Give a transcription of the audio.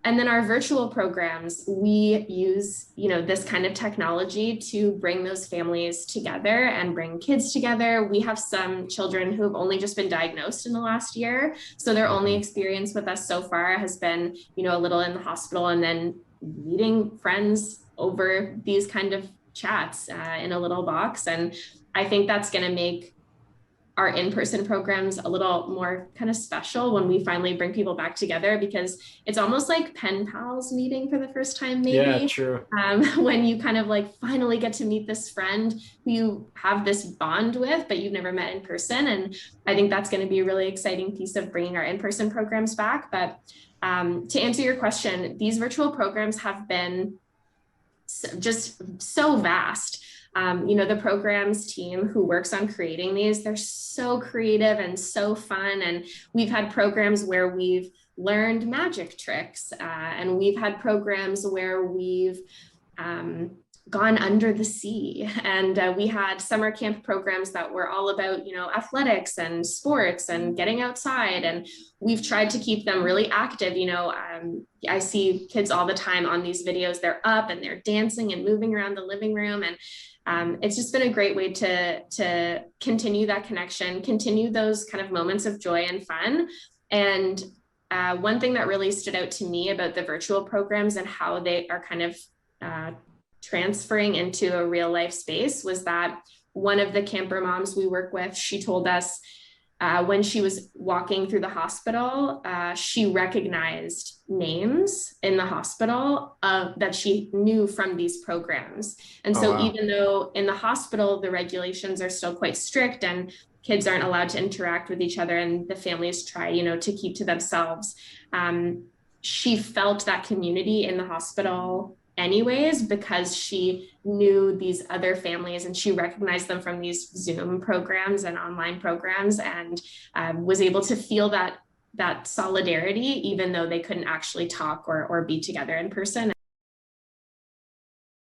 And then our virtual programs, we use, this kind of technology to bring those families together and bring kids together. We have some children who have only just been diagnosed in the last year. So their only experience with us so far has been, a little in the hospital and then meeting friends over these kind of chats in a little box. And I think that's going to make our in-person programs a little more kind of special when we finally bring people back together, because it's almost like pen pals meeting for the first time, Yeah, maybe. true. When you kind of like finally get to meet this friend who you have this bond with, but you've never met in person. And I think that's going to be a really exciting piece of bringing our in-person programs back. But to answer your question, these virtual programs have been just so vast. The programs team who works on creating these, they're so creative and so fun. And we've had programs where we've learned magic tricks, and we've had programs where we've gone under the sea, and we had summer camp programs that were all about athletics and sports and getting outside, and we've tried to keep them really active. I see kids all the time on these videos, they're up and they're dancing and moving around the living room, and it's just been a great way to continue that connection, continue those kind of moments of joy and fun. And one thing that really stood out to me about the virtual programs and how they are kind of transferring into a real life space was that one of the camper moms we work with, she told us when she was walking through the hospital, she recognized names in the hospital that she knew from these programs. And Oh, so wow. even though in the hospital, the regulations are still quite strict and kids aren't allowed to interact with each other and the families try, to keep to themselves, she felt that community in the hospital anyways, because she knew these other families and she recognized them from these Zoom programs and online programs, and was able to feel that solidarity, even though they couldn't actually talk or be together in person.